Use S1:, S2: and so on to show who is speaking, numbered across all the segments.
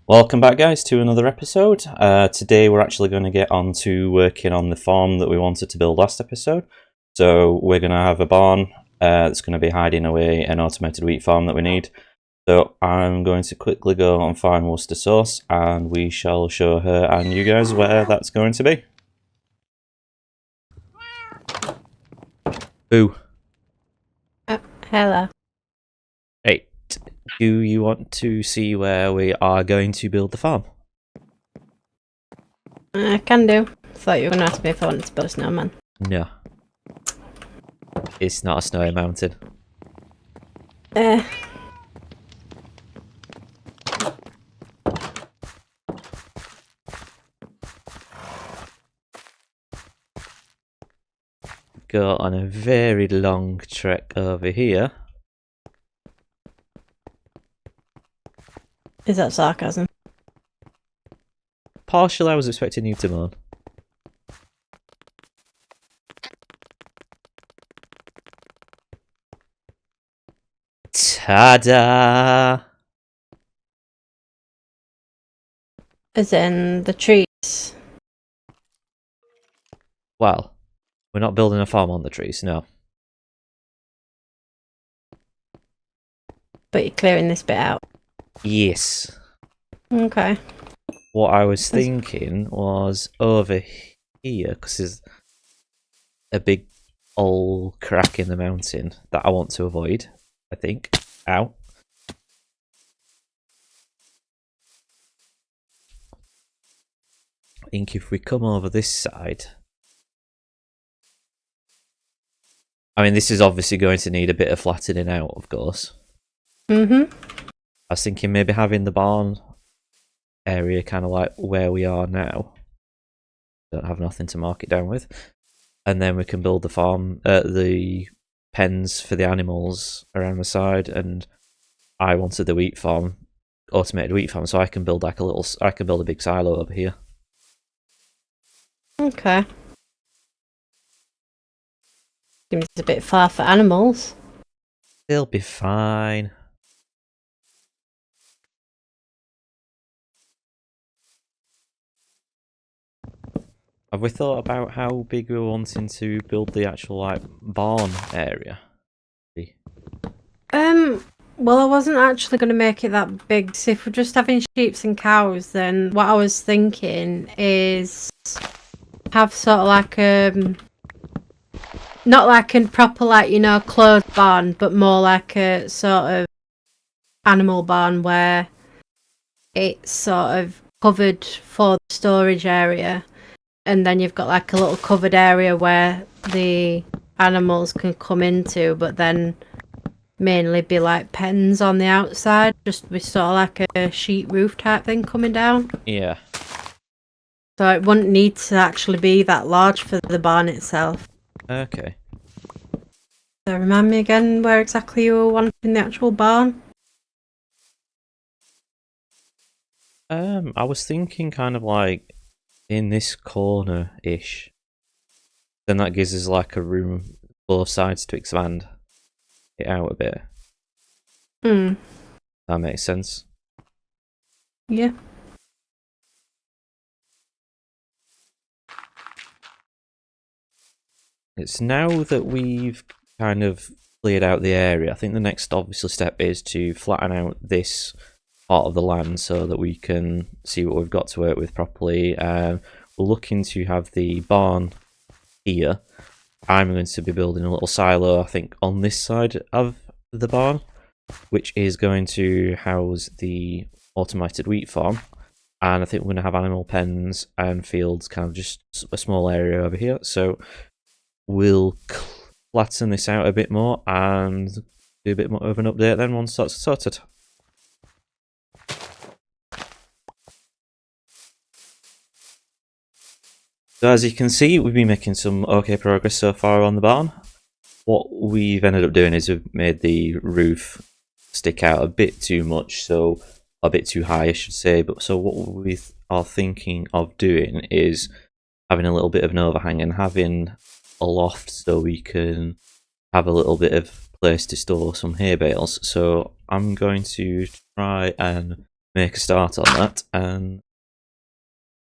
S1: Welcome back, guys, to another episode. Today we're actually going to get on to working on the farm that we wanted to build last episode. So we're going to have a barn that's going to be hiding away an automated wheat farm that we need. So I'm going to quickly go and find Worcester sauce, and we shall show her and you guys where that's going to be. Boo.
S2: Hello.
S1: Right. Do you want to see where we are going to build the farm?
S2: I can do. Thought you were going to ask me if I wanted to build a snowman.
S1: No. It's not a snowy mountain. Go on a very long trek over here.
S2: Is that sarcasm?
S1: Partially, I was expecting you to moan. Ta-da!
S2: As in the trees?
S1: Well, we're not building a farm on the trees, no.
S2: But you're clearing this bit out.
S1: Yes.
S2: Okay.
S1: What I was thinking was over here, because there's a big old crack in the mountain that I want to avoid, I think. Ow. I think if we come over this side... I mean, this is obviously going to need a bit of flattening out, of course.
S2: Mm-hmm.
S1: I was thinking maybe having the barn area kind of like where we are now. Don't have nothing to mark it down with. And then we can build the farm, the pens for the animals around the side. And I wanted the wheat farm, automated wheat farm, so I can build like I can build a big silo over here.
S2: Okay. Seems a bit far for animals.
S1: They'll be fine. Have we thought about how big we're wanting to build the actual like barn area?
S2: Well, I wasn't actually going to make it that big. So if we're just having sheep and cows, then what I was thinking is have sort of like not like a proper like clothes barn, but more like a sort of animal barn where it's sort of covered for the storage area. And then you've got like a little covered area where the animals can come into, but then mainly be like pens on the outside, just with sort of like a sheet roof type thing coming down.
S1: Yeah.
S2: So it wouldn't need to actually be that large for the barn itself.
S1: Okay.
S2: So remind me again where exactly you were wanting the actual barn?
S1: I was thinking kind of like in this corner-ish. Then that gives us like a room both sides to expand it out a bit. That makes sense.
S2: Yeah.
S1: It's now that we've kind of cleared out the area, I think the next obviously step is to flatten out this part of the land so that we can see what we've got to work with properly. We're looking to have the barn here. I'm going to be building a little silo, I think, on this side of the barn, which is going to house the automated wheat farm. And I think we're going to have animal pens and fields, kind of just a small area over here. So we'll flatten this out a bit more and do a bit more of an update then once that's sorted. So as you can see, we've been making some okay progress so far on the barn. What we've ended up doing is we've made the roof stick out a bit too much, so a bit too high, I should say. But so what we are thinking of doing is having a little bit of an overhang and having a loft so we can have a little bit of place to store some hay bales. So I'm going to try and make a start on that and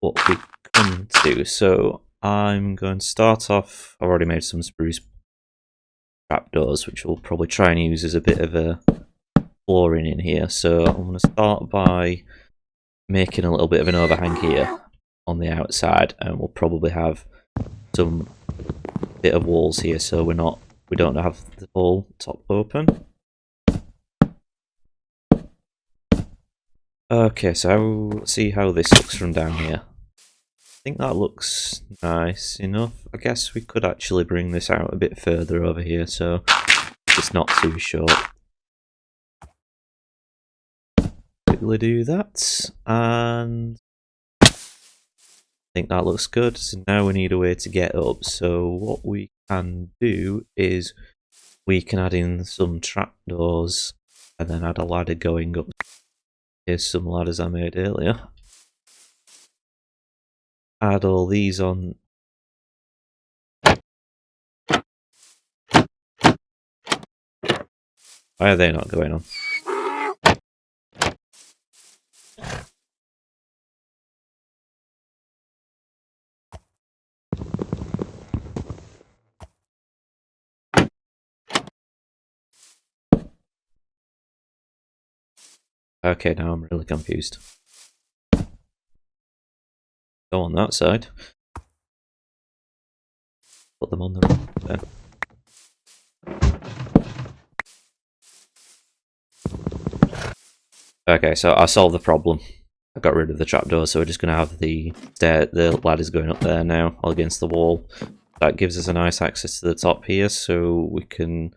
S1: what we come to. So I'm going to start off. I've already made some spruce trapdoors, which we'll probably try and use as a bit of a flooring in here. So I'm going to start by making a little bit of an overhang here on the outside, and we'll probably have some bit of walls here, so we don't have the whole top open. Okay, so let's see how this looks from down here. I think that looks nice enough. I guess we could actually bring this out a bit further over here, so it's not too short. Quickly do that, and I think that looks good. So now we need a way to get up. So what we can do is we can add in some trapdoors and then add a ladder going up. Here's some ladders I made earlier. Add all these on. Why are they not going on? Okay, now I'm really confused. Go on that side. Put them on the roof then. Okay, so I solved the problem. I got rid of the trapdoor, so we're just going to have the ladders going up there now, all against the wall. That gives us a nice access to the top here, so we can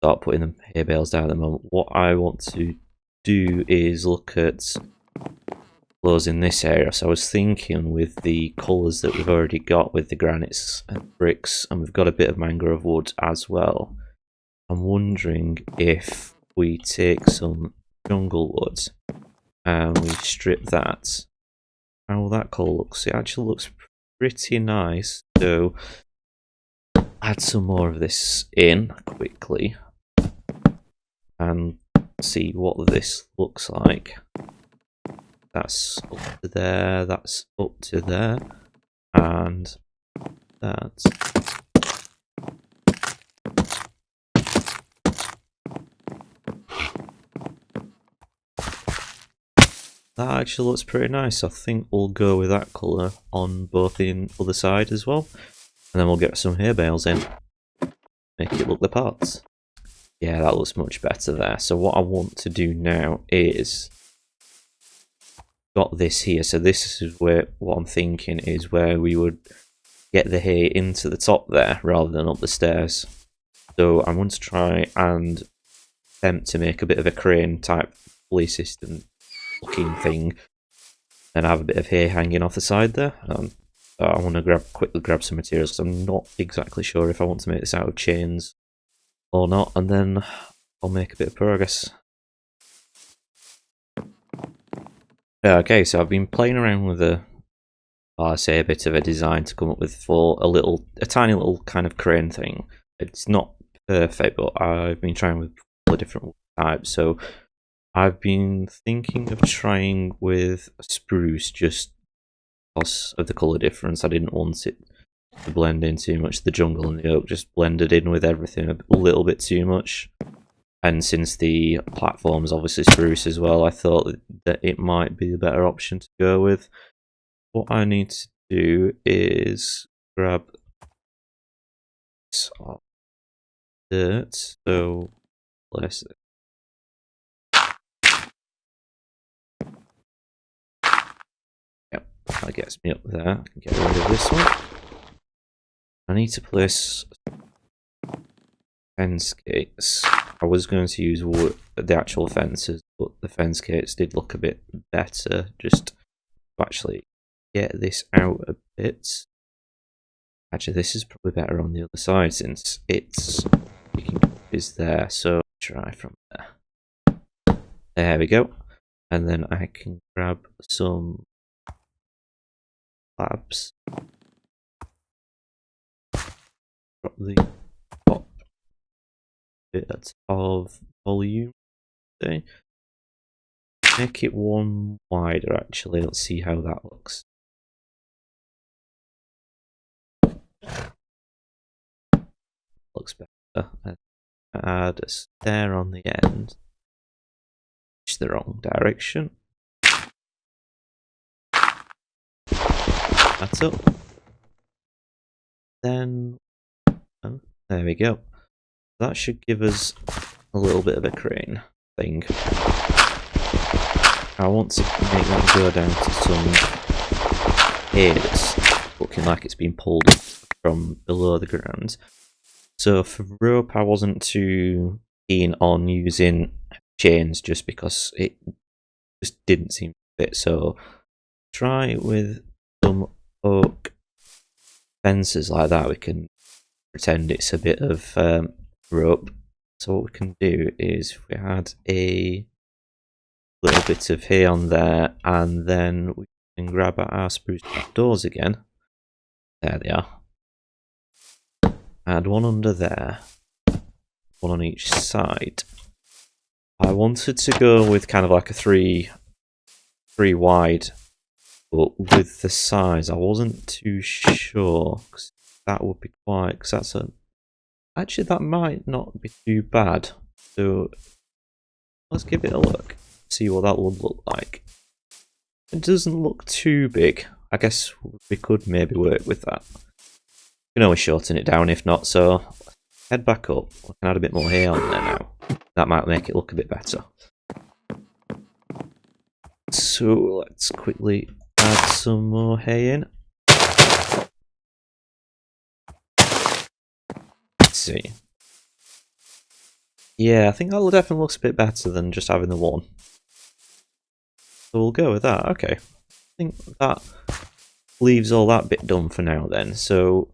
S1: start putting the hay bales down at the moment. What I want to do is look at closing this area. So I was thinking with the colours that we've already got with the granites and bricks, and we've got a bit of mangrove wood as well. I'm wondering if we take some jungle wood and we strip that. How that colour looks. It actually looks pretty nice. So add some more of this in quickly and see what this looks like. That's up to there, that's up to there, and that. That actually looks pretty nice. I think we'll go with that colour on both the other side as well. And then we'll get some hay bales in. Make it look the parts. Yeah, that looks much better there. So what I want to do now is got this here. So this is where what I'm thinking is where we would get the hay into the top there rather than up the stairs. So I'm going to try and attempt to make a bit of a crane type pulley system looking thing and have a bit of hay hanging off the side there. I want to quickly grab some materials because I'm not exactly sure if I want to make this out of chains or not, and then I'll make a bit of progress. Okay, so I've been playing around with a bit of a design to come up with for a tiny little kind of crane thing. It's not perfect, but I've been trying with a couple of different types. So I've been thinking of trying with spruce just because of the colour difference. I didn't want it to blend in too much. The jungle and the oak just blended in with everything a little bit too much. And since the platform is obviously spruce as well, I thought that it might be a better option to go with. What I need to do is grab some dirt. So place it. Yep, that gets me up there. I can get rid of this one. I need to place fence gates. I was going to use wood, the actual fences, but the fence gates did look a bit better. Just to actually get this out a bit. Actually, this is probably better on the other side since is there. So try from there. There we go. And then I can grab some slabs. Drop the top bit of volume. Okay. make it one wider actually. Let's see how that looks. Looks better. And add a stair on the end. It's the wrong direction. That's up. Then there we go. That should give us a little bit of a crane thing. I want to make that go down to some hay that's looking like it's been pulled up from below the ground. So for rope, I wasn't too keen on using chains just because it just didn't seem to fit. So try with some oak fences like that. We can pretend it's a bit of rope. So what we can do is if we add a little bit of hay on there, and then we can grab our spruce doors again. There they are. Add one under there, one on each side. I wanted to go with kind of like a three wide, but with the size I wasn't too sure because that would be quite. Because that's a actually that might not be too bad. So let's give it a look, see what that would look like. It doesn't look too big. I guess we could maybe work with that. We can always shorten it down if not, so head back up. We can add a bit more hay on there now. That might make it look a bit better. So let's quickly add some more hay in. Let's see. Yeah, I think that definitely looks a bit better than just having the one. So we'll go with that. Okay. I think that leaves all that bit done for now then. So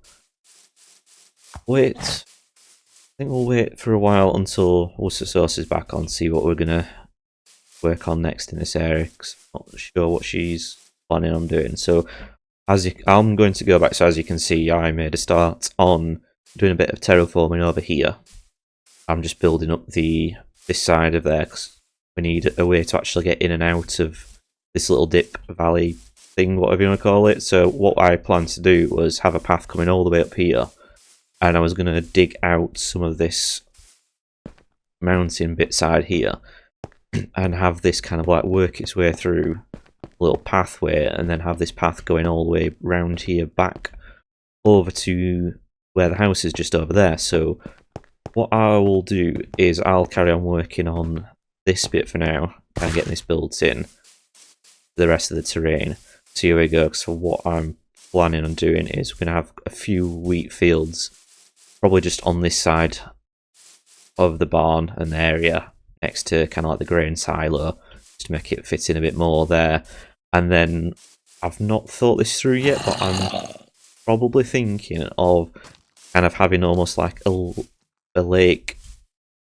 S1: wait. I think we'll wait for a while until Worcester Sauce is back on, see what we're gonna work on next in this area, because I'm not sure what she's planning on doing. So I'm going to go back, so as you can see I made a start on doing a bit of terraforming over here. I'm just building up this side of there because we need a way to actually get in and out of this little dip valley thing, whatever you want to call it. So what I planned to do was have a path coming all the way up here, and I was going to dig out some of this mountain bit side here and have this kind of like work its way through a little pathway, and then have this path going all the way round here back over to where the house is just over there. So what I will do is I'll carry on working on this bit for now, kind of getting this built in the rest of the terrain. So here we go. So what I'm planning on doing is we're going to have a few wheat fields, probably just on this side of the barn and the area next to kind of like the grain silo, just to make it fit in a bit more there. And then I've not thought this through yet, but I'm probably thinking of kind of having almost like a lake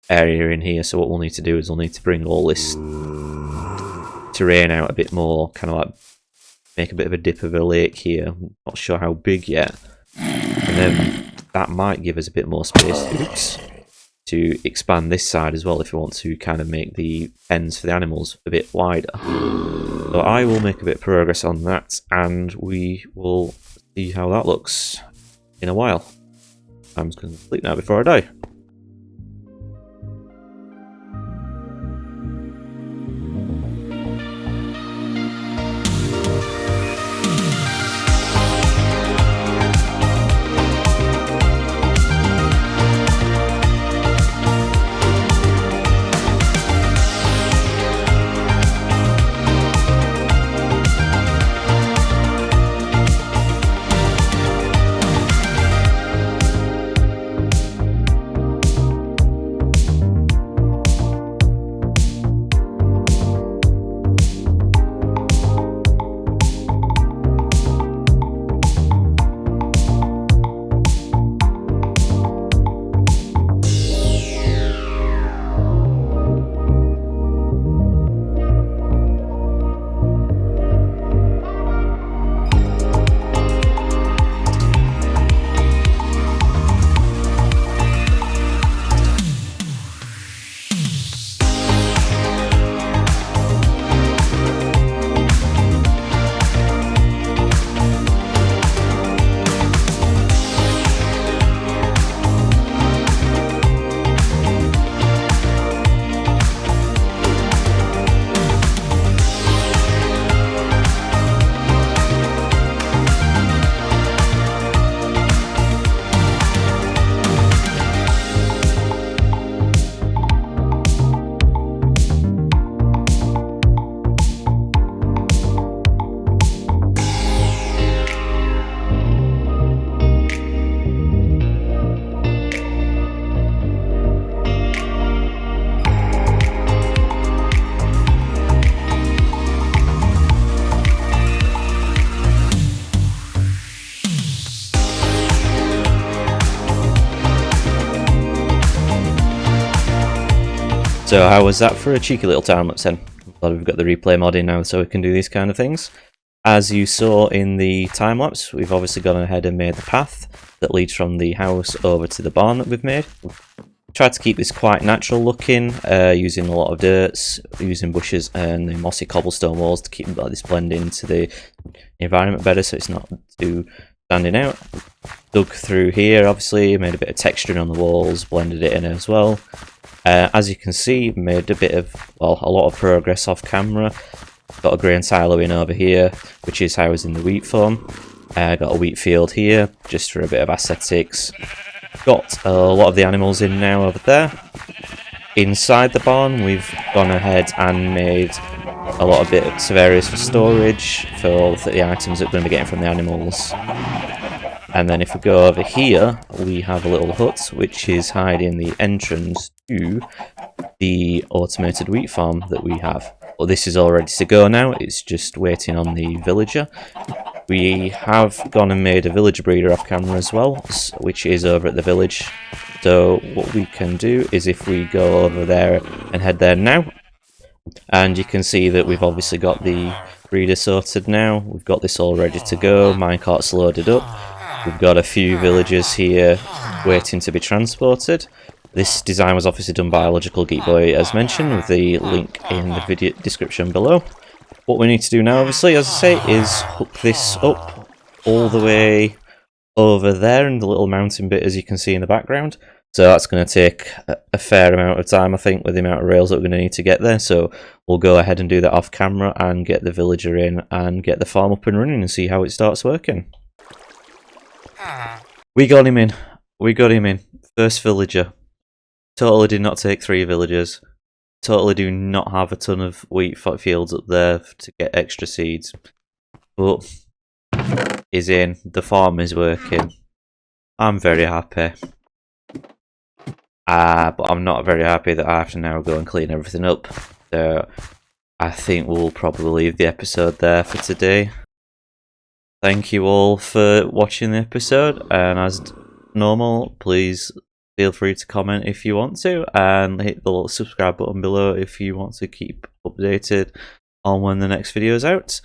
S1: area in here. So what we'll need to do is we'll need to bring all this terrain out a bit more, kind of like make a bit of a dip of a lake here. I'm not sure how big yet. And then that might give us a bit more space to expand this side as well if we want to kind of make the pens for the animals a bit wider. So I will make a bit of progress on that, and we will see how that looks in a while. I'm just going to sleep now before I die. So how was that for a cheeky little time lapse then? Glad we've got the replay mod in now so we can do these kind of things. As you saw in the time lapse, we've obviously gone ahead and made the path that leads from the house over to the barn that we've made. Tried to keep this quite natural looking, using a lot of dirts, using bushes and the mossy cobblestone walls to keep this blend into the environment better so it's not too standing out. Dug through here, obviously, made a bit of texturing on the walls, blended it in as well. As you can see, made a bit of, well, a lot of progress off camera. Got a grain silo in over here, which is housing the wheat farm. Got a wheat field here, just for a bit of aesthetics. Got a lot of the animals in now over there. Inside the barn, we've gone ahead and made a lot of bits of areas for storage for all the items that we're going to be getting from the animals. And then if we go over here, we have a little hut which is hiding the entrance to the automated wheat farm that we have. Well, this is all ready to go now, it's just waiting on the villager. We have gone and made a villager breeder off camera as well, which is over at the village. So what we can do is if we go over there and head there now, and you can see that we've obviously got the breeder sorted now. We've got this all ready to go, minecart's loaded up. We've got a few villagers here waiting to be transported. This design was obviously done by Logical Geek Boy as mentioned, with the link in the video description below. What we need to do now, obviously, as I say, is hook this up all the way over there in the little mountain bit, as you can see in the background. So that's going to take a fair amount of time, I think, with the amount of rails that we're going to need to get there. So we'll go ahead and do that off camera and get the villager in and get the farm up and running and see how it starts working. We got him in. We got him in. First villager. Totally did not take 3 villagers. Totally do not have a ton of wheat fields up there to get extra seeds. But he's in. The farm is working. I'm very happy. But I'm not very happy that I have to now go and clean everything up. So I think we'll probably leave the episode there for today. Thank you all for watching the episode, and as normal, please feel free to comment if you want to, and hit the little subscribe button below if you want to keep updated on when the next video is out.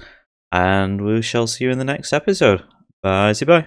S1: And we shall see you in the next episode. Bye, bye.